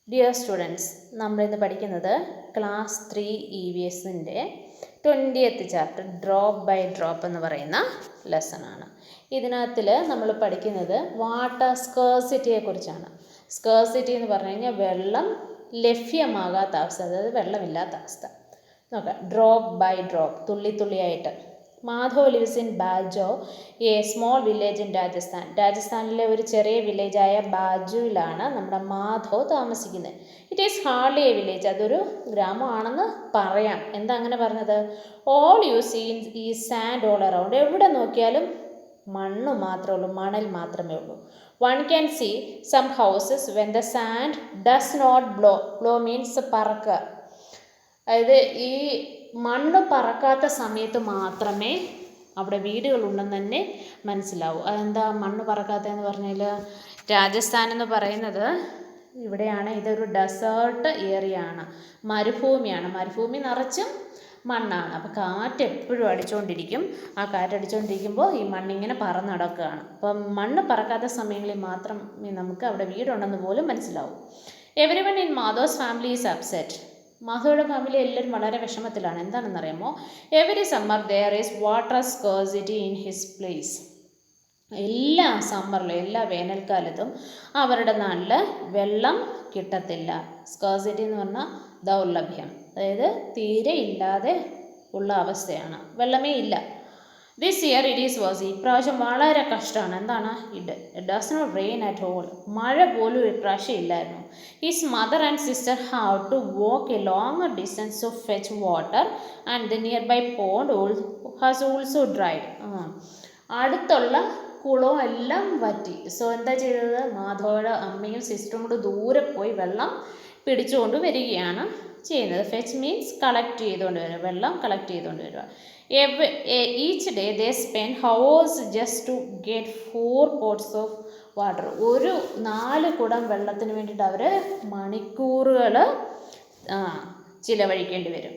Dear students, നമ്മളിന്ന് പഠിക്കുന്നത് class 3 EVSൻ്റെ 20th chapter drop by drop എന്ന് പറയുന്ന ലെസണാണ്. ഇതിനകത്തിൽ നമ്മൾ പഠിക്കുന്നത് വാട്ടർ സ്കേഴ്സിറ്റിയെക്കുറിച്ചാണ്. സ്കേഴ്സിറ്റി എന്ന് പറഞ്ഞു കഴിഞ്ഞാൽ വെള്ളം ലഭ്യമാകാത്ത അവസ്ഥ, അതായത് വെള്ളമില്ലാത്ത അവസ്ഥ. നോക്കാം, ഡ്രോപ്പ് ബൈ ഡ്രോപ്പ്, തുള്ളി തുള്ളിയായിട്ട്. Madhav lives in Bajo, a small village in Rajasthan. രാജസ്ഥാനിലെ ഒരു ചെറിയ വില്ലേജായ ബാജുവിലാണ് നമ്മുടെ മാധവ് താമസിക്കുന്നത്. It is hardly a village, അതൊരു ഗ്രാമമാണെന്ന് പറയാം. എന്താ അങ്ങനെ പറഞ്ഞത്? ഓൾ യു സീ ഈ സാൻഡ് ഓൾ അറൗണ്ട്, എവിടെ നോക്കിയാലും മണ്ണ് മാത്രമേ ഉള്ളൂ, മണൽ മാത്രമേ ഉള്ളൂ. One can see some houses when the sand does not blow. Blow means പറക്കുക, അതായത് ഈ മണ്ണ് പറക്കാത്ത സമയത്ത് മാത്രമേ അവിടെ വീടുകളുണ്ടെന്ന് തന്നെ മനസ്സിലാവൂ. അതെന്താ മണ്ണ് പറക്കാത്തതെന്ന് പറഞ്ഞാൽ, രാജസ്ഥാൻ എന്ന് പറയുന്നത് ഇവിടെയാണ്, ഇതൊരു ഡെസേർട്ട് ഏരിയ ആണ്, മരുഭൂമിയാണ്. മരുഭൂമി നിറച്ചും മണ്ണാണ്. അപ്പോൾ കാറ്റ് എപ്പോഴും അടിച്ചുകൊണ്ടിരിക്കും. ആ കാറ്റടിച്ചുകൊണ്ടിരിക്കുമ്പോൾ ഈ മണ്ണിങ്ങനെ പറന്ന് നടക്കുകയാണ്. അപ്പം മണ്ണ് പറക്കാത്ത സമയങ്ങളിൽ മാത്രം നമുക്ക് അവിടെ വീടുണ്ടെന്ന് പോലും മനസ്സിലാവും. Every one in Madhav's family is upset. മാധവയുടെ ഫാമിലി എല്ലാവരും വളരെ വിഷമത്തിലാണ്. എന്താണെന്നറിയാമോ? Every summer there is water scarcity in his place. എല്ലാ സമ്മറിലും, എല്ലാ വേനൽക്കാലത്തും അവരുടെ നാട്ടിൽ വെള്ളം കിട്ടത്തില്ല. സ്കേഴ്സിറ്റി എന്ന് പറഞ്ഞാൽ ദൗർലഭ്യം, അതായത് തീരെ ഇല്ലാതെ ഉള്ള അവസ്ഥയാണ്, വെള്ളമേ ഇല്ല. This year it is was, ഇപ്രാവശ്യം വളരെ കഷ്ടമാണ്. എന്താണ്? It does not rain at all. മഴ പോലും ഇപ്രാവശ്യം ഇല്ലായിരുന്നു. His mother and sister have to walk a longer distance to fetch water and the nearby pond has also dried. അടുത്തുള്ള കുളവും എല്ലാം വറ്റി. സോ എന്താ ചെയ്തത്? മാധവയുടെ അമ്മയും സിസ്റ്ററും കൂടെ ദൂരെ പോയി വെള്ളം പിടിച്ചുകൊണ്ട് വരികയാണ് ചെയ്യുന്നത്. ഫെച്ച് മീൻസ് കളക്ട് ചെയ്തുകൊണ്ട് വരിക, വെള്ളം കളക്ട് ചെയ്തുകൊണ്ട് വരിക. Each day they spend hours just to get 4 pots of water. ഒരു 4 കുടം വെള്ളത്തിന് വേണ്ടിയിട്ട് അവർ മണിക്കൂറുകൾ ചിലവഴിക്കേണ്ടി വരും.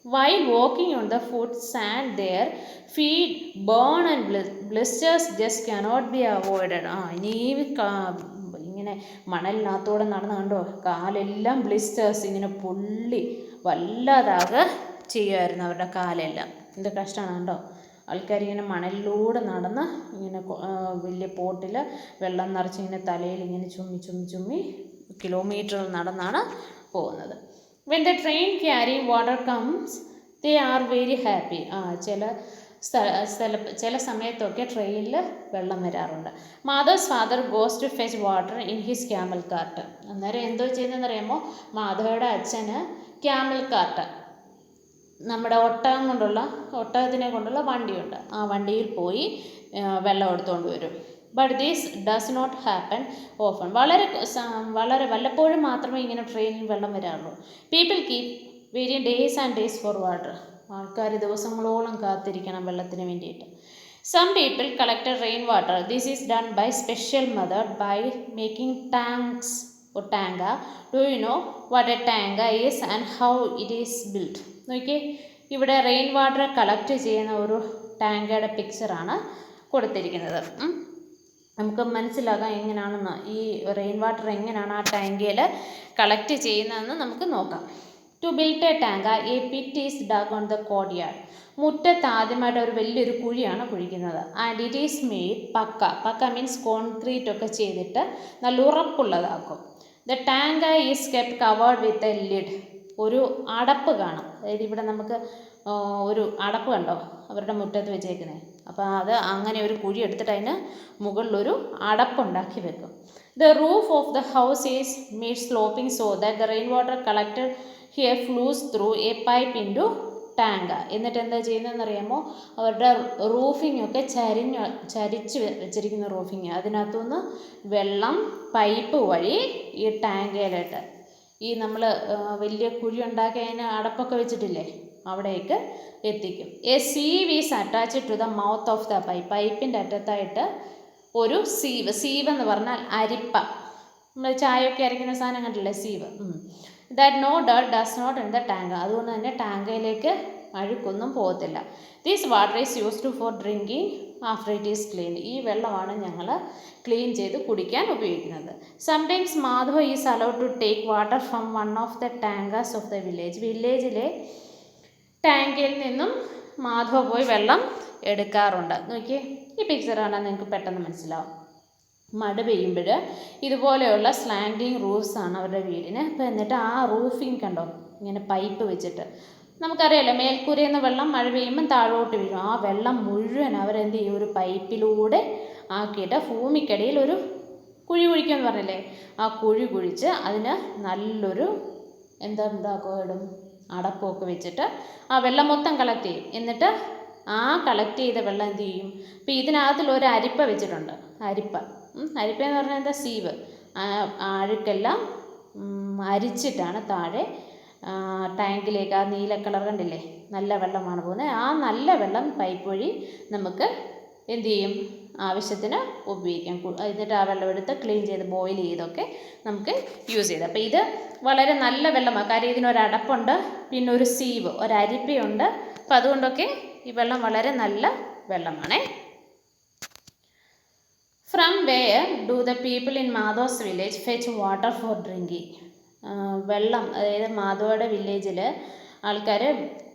While walking on the food sand their feet burn and blisters just cannot be avoided. ഇനി ഇങ്ങനെ മണലിനകത്തൂടെ നടന്ന് കണ്ടോ, കാലെല്ലാം ബ്ലിസ്റ്റേഴ്സ് ഇങ്ങനെ പൊള്ളി വല്ലാതാകെ ചെയ്യുമായിരുന്നു അവരുടെ കാലെല്ലാം. എന്ത് കഷ്ടമാണ് കണ്ടോ. ആൾക്കാരിങ്ങനെ മണലിലൂടെ നടന്ന് ഇങ്ങനെ വലിയ പോട്ടിൽ വെള്ളം നിറച്ച് ഇങ്ങനെ തലയിൽ ഇങ്ങനെ ചുമ്മി കിലോമീറ്ററുകൾ നടന്നാണ് പോകുന്നത്. When the train carrying water comes they are very happy. ചില സമയത്തൊക്കെ ട്രെയിനിൽ വെള്ളം വരാറുണ്ട്. Madhav's father goes to fetch water in his camel cart. അന്നേരം എന്തോ ചെയ്യുന്നതെന്ന് അറിയാമോ? മാധവയുടെ അച്ഛന് ക്യാമൽ കാർട്ട്, നമ്മുടെ ഒട്ടകത്തിനെ കൊണ്ടുള്ള വണ്ടിയുണ്ട്. ആ വണ്ടിയിൽ പോയി വെള്ളം എടുത്തുകൊണ്ട് വരും. But these does not happen often. വളരെ വല്ലപ്പോഴും മാത്രമേ ഇങ്ങനെ ട്രെയിനിൽ വെള്ളം വരാറുള്ളൂ. People keep waiting days and days for water. ആൾക്കാർ ദിവസങ്ങളോളം കാത്തിരിക്കണം വെള്ളത്തിന് വേണ്ടിയിട്ട്. Some people collected rain water. This is done by special method by making tanks or tanga. Do you know what a tanga is and how it is built? നോക്കിയേ, ഇവിടെ rain water collect ചെയ്യുന്ന ഒരു ടാങ്കയുടെ പിക്ചറാണ് കൊടുത്തിരിക്കുന്നത്. നമുക്ക് മനസ്സിലാകാം എങ്ങനെയാണെന്ന്, ഈ rain water എങ്ങനെയാണ് ആ ടാങ്കയിൽ കളക്ട് ചെയ്യുന്നതെന്ന് നമുക്ക് നോക്കാം. To build a tanka a pit is dug on the courtyard. മുറ്റത്ത് ആദ്യമായിട്ട് ഒരു വലിയൊരു കുഴിയാണ് കുഴിക്കുന്നത്. And it is made pucca means concrete ഒക്കെ ചെയ്തിട്ട് നല്ല ഉറപ്പുള്ളതാക്കും. The tanka is kept covered with a lid. ഒരു അടപ്പ് കാണും. അതായത് ഇവിടെ നമുക്ക് ഒരു അടപ്പ് കണ്ടോ അവരുടെ മുറ്റത്ത് വെച്ചേക്കുന്നത്. അപ്പോൾ അത് അങ്ങനെ ഒരു കുഴി എടുത്തിട്ട് അതിന് മുകളിലൊരു അടപ്പുണ്ടാക്കി വെക്കും. The roof of the house is made sloping so that the rain water collected here flows through a pipe into taanka. എന്നിട്ട് എന്താ ചെയ്യുന്നതെന്ന് അറിയാമോ? അവരുടെ റൂഫിംഗ് ഒക്കെ ചരിച്ച് വെച്ചിരിക്കുന്ന റൂഫിങ്, അതിനകത്തുനിന്ന് വെള്ളം പൈപ്പ് വഴി ഈ ടാങ്കയിലിട്ട്, ഈ നമ്മൾ വലിയ കുഴി ഉണ്ടാക്കി അതിന് അടപ്പൊക്കെ വെച്ചിട്ടില്ലേ, അവിടേക്ക് എത്തിക്കും. A sieve is attached to the mouth of the pipe. പൈപ്പിൻ്റെ അറ്റത്തായിട്ട് ഒരു സീവ് എന്ന് പറഞ്ഞാൽ അരിപ്പ, നമ്മൾ ചായയൊക്കെ അരയ്ക്കുന്ന സാധനം കണ്ടില്ലേ, sieve. That no dirt does not in the taanka. അതുകൊണ്ട് തന്നെ ടാങ്കയിലേക്ക് അഴുക്കൊന്നും പോകത്തില്ല. This water is used for drinking after it is clean. ഈ വെള്ളമാണ് ഞങ്ങൾ ക്ലീൻ ചെയ്ത് കുടിക്കാൻ ഉപയോഗിക്കുന്നത്. Sometimes Madhav is allowed to take water from one of the tankers of the village. വില്ലേജിലെ ടാങ്കിൽ നിന്നും മാധവ പോയി വെള്ളം എടുക്കാറുണ്ട്. നോക്കിയേ, ഈ പിക്ചർ കാണാൻ നിങ്ങൾക്ക് പെട്ടെന്ന് മനസ്സിലാവും. മഴ പെയ്യുമ്പോൾ ഇതുപോലെയുള്ള സ്ലാൻഡിങ് റൂഫ്സാണ് അവരുടെ വീടിന്. അപ്പോൾ എന്നിട്ട് ആ റൂഫിങ് കണ്ടോ, ഇങ്ങനെ പൈപ്പ് വെച്ചിട്ട്, നമുക്കറിയാലോ മേൽക്കൂരയിൽ നിന്ന് വെള്ളം മഴ പെയ്യുമ്പം താഴോട്ട് വീഴും. ആ വെള്ളം മുഴുവൻ അവരെന്ത് ചെയ്യും, ഒരു പൈപ്പിലൂടെ ആക്കിയിട്ട് ഭൂമിക്കടിയിൽ ഒരു കുഴി കുഴിക്കുമെന്ന് പറഞ്ഞില്ലേ, ആ കുഴി കുഴിച്ച് അതിന് നല്ലൊരു ഇടും, അടപ്പൊക്കെ വെച്ചിട്ട് ആ വെള്ളം മൊത്തം കളക്ട് ചെയ്യും. എന്നിട്ട് ആ കളക്ട് ചെയ്ത വെള്ളം എന്ത് ചെയ്യും, ഇപ്പോൾ ഇതിനകത്തിലൊരു അരിപ്പ വെച്ചിട്ടുണ്ട്. അരിപ്പ എന്ന് പറഞ്ഞാൽ എന്താ, സീവ്. അഴുക്കെല്ലാം അരിച്ചിട്ടാണ് താഴെ ടാങ്കിലേക്ക്, ആ നീല കളർ കണ്ടില്ലേ, നല്ല വെള്ളമാണ് പോകുന്നത്. ആ നല്ല വെള്ളം പൈപ്പ് വഴി നമുക്ക് എന്ത് ചെയ്യും, ആവശ്യത്തിന് ഉപയോഗിക്കാം. എന്നിട്ട് ആ വെള്ളം എടുത്ത് ക്ലീൻ ചെയ്ത് ബോയിൽ ചെയ്തൊക്കെ നമുക്ക് യൂസ് ചെയ്ത്. അപ്പോൾ ഇത് വളരെ നല്ല വെള്ളമാണ്. കാര്യം ഇതിനൊരടപ്പുണ്ട്, പിന്നെ ഒരു സീവ്, ഒരരിപ്പയുണ്ട്. അപ്പോൾ അതുകൊണ്ടൊക്കെ ഈ വെള്ളം വളരെ നല്ല വെള്ളമാണേ. From where do the people in Madho's village fetch water for drinking? വെള്ളം, അതായത് മാധവയുടെ വില്ലേജിൽ ആൾക്കാർ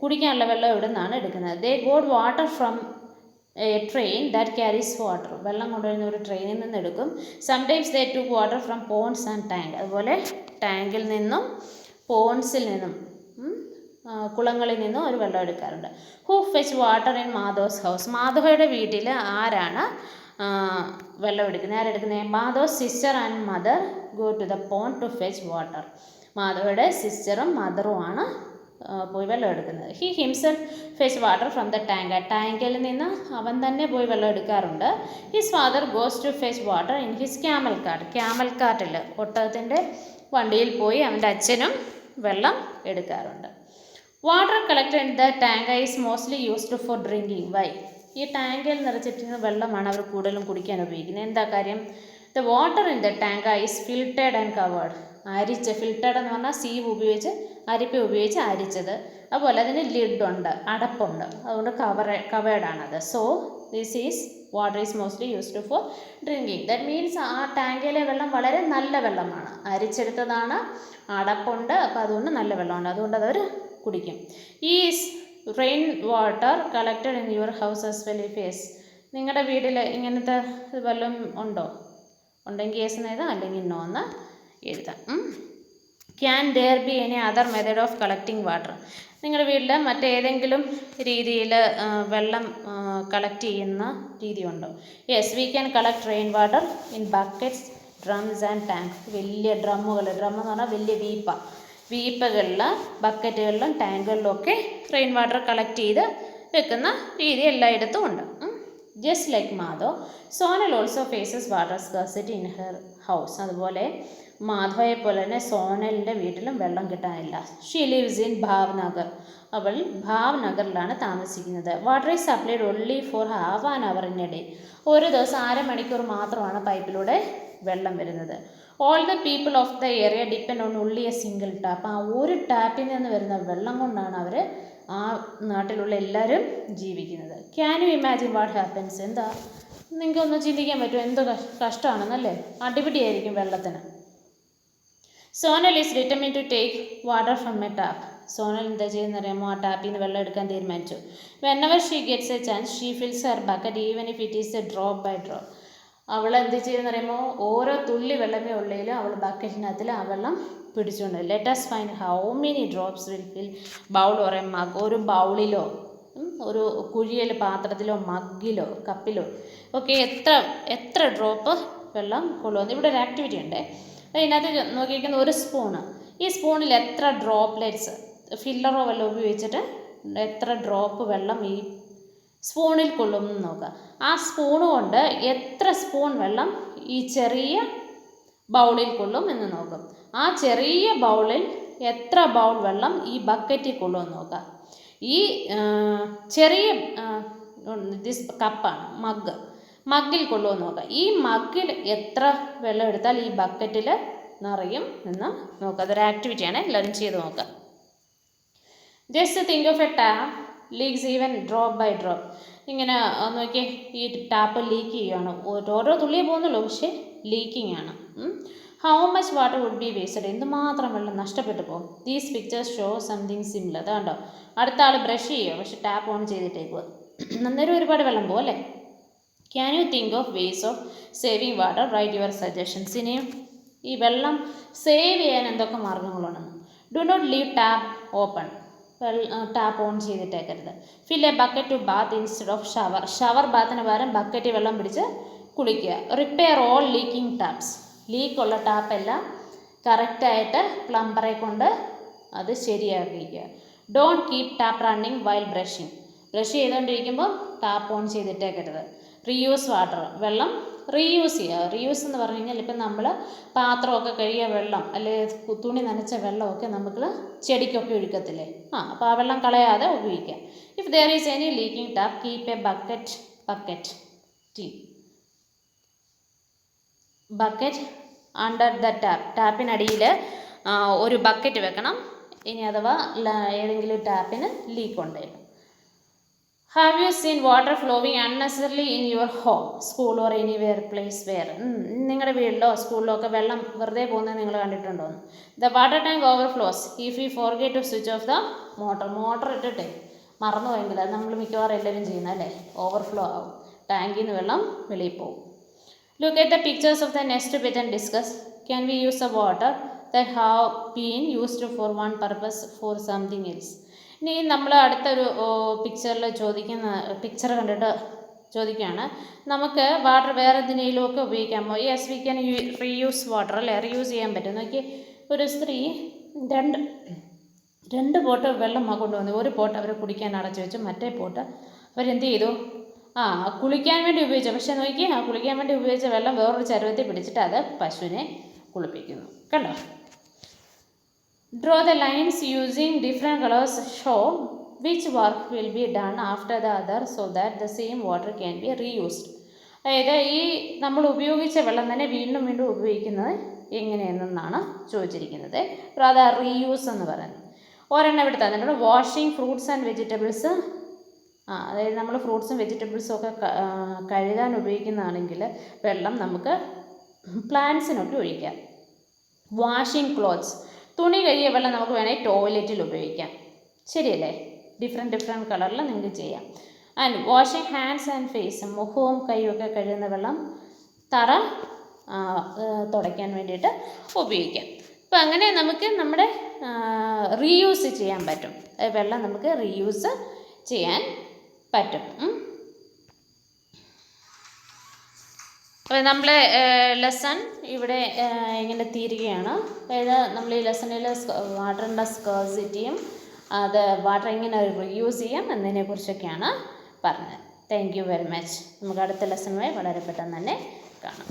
കുടിക്കാനുള്ള വെള്ളം എവിടെ നിന്നാണ് എടുക്കുന്നത്? They got water from a train that carries water. വെള്ളം കൊണ്ടുവരുന്ന ഒരു ട്രെയിനിൽ നിന്ന് എടുക്കും. Sometimes they took water from ponds and tank. അതുപോലെ ടാങ്കിൽ നിന്നും പോൺസിൽ നിന്നും കുളങ്ങളിൽ നിന്നും ഒരു വെള്ളം എടുക്കാറുണ്ട്. Who fetch water in Madho's house? മാധവയുടെ വീട്ടിൽ ആരാണ് വെള്ളം എടുക്കുന്നത്? ആരെടുക്കുന്നത്? Madhav's sister and mother go to the pond to fetch water. മാധവയുടെ സിസ്റ്ററും മദറുമാണ് പോയി വെള്ളം എടുക്കുന്നത്. He himself fetch water from the tank. ടാങ്കിൽ നിന്ന് അവൻ തന്നെ പോയി വെള്ളം എടുക്കാറുണ്ട്. His father goes to fetch water in his camel cart. Camel കാർട്ടിൽ, ഒട്ടകത്തിൻ്റെ വണ്ടിയിൽ പോയി അവൻ്റെ അച്ഛനും വെള്ളം എടുക്കാറുണ്ട്. Water collected in the tank is mostly used for drinking. Why? ഈ ടാങ്കിൽ നിറച്ചിട്ടിരുന്ന വെള്ളമാണ് അവർ കൂടുതലും കുടിക്കാൻ ഉപയോഗിക്കുന്നത്. എന്താ കാര്യം? The water in the tank is filtered and covered. അരിച്ച്, ഫിൽറ്റേഡ് എന്ന് പറഞ്ഞാൽ സീവ് ഉപയോഗിച്ച്, അരിപ്പ ഉപയോഗിച്ച് അരിച്ചത്. അതുപോലെ അതിന് ലിഡുണ്ട്, അടപ്പുണ്ട്, അതുകൊണ്ട് കവേർഡാണത്. So this is water is mostly used for drinking. That means ആ ടാങ്കിലെ വെള്ളം വളരെ നല്ല വെള്ളമാണ്, അരിച്ചെടുത്തതാണ്, അടപ്പുണ്ട്, അപ്പോൾ അതുകൊണ്ട് നല്ല വെള്ളമുണ്ട്, അതുകൊണ്ട് അതവർ കുടിക്കും. Is rain water collected in your house as well? If yes. നിങ്ങളുടെ വീട്ടിൽ ഇങ്ങനത്തെ വല്ലതും ഉണ്ടോ? ഉണ്ടെങ്കിൽ യെസ് എന്ന് എഴുതാം, അല്ലെങ്കിൽ നോ എന്ന് എഴുതാം. Can there be any other method of collecting water? നിങ്ങളുടെ വീട്ടിൽ മറ്റേതെങ്കിലും രീതിയിൽ വെള്ളം കളക്ട് ചെയ്യുന്ന രീതിയുണ്ടോ? Yes, we can collect rain water in buckets, drums and tank. വലിയ ഡ്രമ്മുകൾ, ഡ്രം എന്ന് പറഞ്ഞാൽ വലിയ വീപ്പകളിൽ, ബക്കറ്റുകളിലും ടാങ്കുകളിലും ഒക്കെ റെയിൻ വാട്ടർ കളക്ട് ചെയ്ത് വെക്കുന്ന രീതി എല്ലായിടത്തും ഉണ്ട്. Just like Madhav, Sonal also faces water scarcity in her house. അതുപോലെ മാധവയെ പോലെ തന്നെ സോനലിൻ്റെ വീട്ടിലും വെള്ളം കിട്ടാനില്ല. She lives in Bhavnagar. അവൾ ഭാവ്നഗറിലാണ് താമസിക്കുന്നത്. Water is supplied only for half an hour in a day. ഒരു ദിവസം 1/2 മണിക്കൂർ മാത്രമാണ് പൈപ്പിലൂടെ വെള്ളം വരുന്നത്. All the people of the area depend on only a single tap. ആ ഒരു ടാപ്പിൽ നിന്ന് വരുന്ന വെള്ളം കൊണ്ടാണ് അവർ, ആ നാട്ടിലുള്ള എല്ലാവരും ജീവിക്കുന്നത്. Can you imagine what happens? എന്താ നിങ്ങൾക്കൊന്ന് ചിന്തിക്കാൻ പറ്റുമോ? എന്തോ കഷ്ടമാണെന്നല്ലേ, അടിപിടിയായിരിക്കും വെള്ളത്തിന്. Sonal is determine to take water from a tap. Sonal എന്താ ചെയ്യുന്നറിയാമോ? ആ ടാപ്പിൽ നിന്ന് വെള്ളം എടുക്കാൻ തീരുമാനിച്ചു. Whenever she gets a chance she fills her bucket even if it is a drop by drop. അവൾ എന്ത് ചെയ്യുന്നറിയാമോ? ഓരോ തുള്ളി വെള്ളമേ ഉള്ളതിലും അവൾ ബക്കറ്റിനകത്തിൽ ആ വെള്ളം പിടിച്ചുകൊണ്ട്, let us find how many drops will fill bowl or a mug. ഒരു ബൗളിലോ ഒരു കുഴിയിൽ പാത്രത്തിലോ മഗ്ഗിലോ കപ്പിലോ ഒക്കെ എത്ര ഡ്രോപ്പ് വെള്ളം കൊള്ളുമെന്ന്. ഇവിടെ ഒരു ആക്ടിവിറ്റി ഉണ്ട്. അതിനകത്ത് നോക്കിയിരിക്കുന്ന ഒരു സ്പൂണ്, ഈ സ്പൂണിൽ എത്ര ഡ്രോപ്ലെറ്റ്സ്, ഫില്ലറോ വല്ലതും ഉപയോഗിച്ചിട്ട് എത്ര ഡ്രോപ്പ് വെള്ളം ഈ സ്പൂണിൽ കൊള്ളും എന്ന് നോക്കുക. ആ സ്പൂണ് കൊണ്ട് എത്ര സ്പൂൺ വെള്ളം ഈ ചെറിയ ബൗളിൽ കൊള്ളും എന്ന് നോക്കും. ആ ചെറിയ ബൗളിൽ എത്ര ബൗൾ വെള്ളം ഈ ബക്കറ്റിൽ കൊള്ളുമെന്ന് നോക്കുക. ഈ ചെറിയ കപ്പാണ്, മഗ്ഗിൽ കൊള്ളുമെന്ന് നോക്കുക. ഈ മഗ്ഗിൽ എത്ര വെള്ളം എടുത്താൽ ഈ ബക്കറ്റിൽ നിറയും എന്ന് നോക്കുക. അതൊരു ആക്ടിവിറ്റിയാണ്, എല്ലാവരും ചെയ്ത് നോക്കുക. Just think of a tap leaks even drop by drop. ഇങ്ങനെ നോക്കിയേ, ഈ ടാപ്പ് ലീക്ക് ചെയ്യുകയാണ്. ഓരോ തുള്ളിയേ പോകുന്നുള്ളൂ, പക്ഷേ ലീക്കിംഗ് ആണ്. How much water would be wasted, എന്തുമാത്രം വെള്ളം നഷ്ടപ്പെട്ടു പോകും. These pictures show something similar. അതുകൊണ്ടോ അടുത്ത ആൾ ബ്രഷ് ചെയ്യുക, പക്ഷെ ടാപ്പ് ഓൺ ചെയ്തിട്ടേക്കുക. അന്നേരം ഒരുപാട് വെള്ളം പോകും അല്ലേ. Can you think of ways of saving water, right your suggestions. ഇനിയും ഈ വെള്ളം സേവ് ചെയ്യാൻ എന്തൊക്കെ മാർഗ്ഗങ്ങളുണ്ടെന്ന്. Do not leave tap open, tap on ചെയ്തിട്ടേക്കരുത്. Fill a bucket to bath instead of shower, shower ബാത്തിന് പകരം ബക്കറ്റ് വെള്ളം പിടിച്ച് കുളിക്കുക. റിപ്പയർ ഓൾ ലീക്കിംഗ് ടാപ്സ്, ലീക്കുള്ള ടാപ്പെല്ലാം കറക്റ്റായിട്ട് പ്ലംബറെ കൊണ്ട് അത് ശരിയാക്കിക്കുക. Don't keep tap running while brushing, brush ചെയ്തുകൊണ്ടിരിക്കുമ്പോൾ ടാപ്പ് ഓൺ ചെയ്തിട്ടേക്കരുത്. റീയൂസ് വാട്ടർ, വെള്ളം റീയൂസ് ചെയ്യുക. റീയൂസ് എന്ന് പറഞ്ഞു കഴിഞ്ഞാൽ ഇപ്പം നമ്മൾ പാത്രമൊക്കെ കഴുകിയ വെള്ളം അല്ലെങ്കിൽ തുണി നനച്ച വെള്ളമൊക്കെ നമുക്ക് ചെടിക്കൊക്കെ ഒഴുക്കത്തില്ലേ, അപ്പോൾ ആ വെള്ളം കളയാതെ ഉപയോഗിക്കാം. If there is any leaking tap keep a bucket under the tap, ടാപ്പിനടിയിൽ ഒരു ബക്കറ്റ് വെക്കണം. ഇനി അഥവാ ഏതെങ്കിലും ടാപ്പിന് ലീക്ക് ഉണ്ടെങ്കിൽ. Have you seen water flowing unnecessarily in your home, school or anywhere place where, നിങ്ങളുടെ വീട്ടിലോ സ്കൂളിലോ ഒക്കെ വെള്ളം വെറുതെ പോകുന്നത് നിങ്ങൾ കണ്ടിട്ടുണ്ടോ? The water tank overflows if you forget to switch off the motor ഇട്ടിട്ട് മറന്നു പോയെങ്കിൽ, അത് നമ്മൾ മിക്കവാറും എല്ലാവരും ചെയ്യുന്നത് അല്ലേ, ഓവർഫ്ലോ ആവും, ടാങ്കിൽ നിന്ന് വെള്ളം വെളിയിൽ പോകും. Look at the pictures of the next bit and discuss. Can we use the water that have been used for one purpose for something else? ഇനി നമ്മൾ അടുത്തൊരു പിക്ചർ കണ്ടിട്ട് ചോദിക്കുകയാണ്, നമുക്ക് വാട്ടർ വേറെ എന്തിനേലുമൊക്കെ ഉപയോഗിക്കാമോ? Yes, we can reuse water അല്ലേ, reuse ചെയ്യാൻ പറ്റും. നോക്കി, ഒരു സ്ത്രീ രണ്ട് പോട്ട് വെള്ളം കൊണ്ടുവന്നു. ഒരു പോട്ട് അവർ കുടിക്കാൻ അടച്ചു വെച്ചു, മറ്റേ പോട്ട് അവരെന്ത് ചെയ്തു, കുളിക്കാൻ വേണ്ടി ഉപയോഗിച്ചു. പക്ഷെ നോക്കി, കുളിക്കാൻ വേണ്ടി ഉപയോഗിച്ച വെള്ളം വേറൊരു ചരുവത്തിൽ പിടിച്ചിട്ട് അത് പശുവിനെ കുളിപ്പിക്കുന്നു. കണ്ടോ? Draw the lines using different colours show which work will be done after the other so that the same water can be reused. അതായത് ഈ നമ്മൾ ഉപയോഗിച്ച വെള്ളം തന്നെ വീണ്ടും ഉപയോഗിക്കുന്നത് എങ്ങനെയെന്നാണ് ചോദിച്ചിരിക്കുന്നത്. അത് റീയൂസ് എന്ന് പറയുന്നത്. ഒരെണ്ണം ഇവിടെ തന്നിട്ടുണ്ട്, വാഷിംഗ് ഫ്രൂട്ട്സ് ആൻഡ് വെജിറ്റബിൾസ്. അതായത് നമ്മൾ ഫ്രൂട്ട്സും വെജിറ്റബിൾസും ഒക്കെ കഴുകാൻ ഉപയോഗിക്കുന്നതാണെങ്കിൽ വെള്ളം നമുക്ക് പ്ലാന്റ്സിനൊക്കെ ഒഴിക്കാം. വാഷിംഗ് ക്ലോത്ത്സ്, തുണി കഴുകിയ വെള്ളം നമുക്ക് വേണമെങ്കിൽ ടോയ്ലറ്റിൽ ഉപയോഗിക്കാം. ശരിയല്ലേ? ഡിഫറെൻറ്റ് കളറിൽ നിങ്ങൾക്ക് ചെയ്യാം. And washing hands and face, മുഖവും കൈയൊക്കെ കഴുകുന്ന വെള്ളം തറ തുടയ്ക്കാൻ വേണ്ടിയിട്ട് ഉപയോഗിക്കാം. അപ്പോൾ അങ്ങനെ നമുക്ക് നമ്മുടെ റീയൂസ് ചെയ്യാൻ പറ്റും. വെള്ളം നമുക്ക് റീയൂസ് ചെയ്യാൻ പറ്റും. അപ്പോൾ നമ്മളെ ലെസൺ ഇവിടെ ഇങ്ങനെ തീരുകയാണ്. അതായത് നമ്മൾ ഈ ലെസണിൽ വാട്ടറിൻ്റെ സ്കേഴ്സിറ്റിയും അത് വാട്ടർ എങ്ങനെ റീയൂസ് ചെയ്യാം എന്നതിനെക്കുറിച്ചൊക്കെയാണ് പറഞ്ഞത്. Thank you very much. നമുക്ക് അടുത്ത ലെസണുമായി വളരെ പെട്ടെന്ന് തന്നെ കാണാം.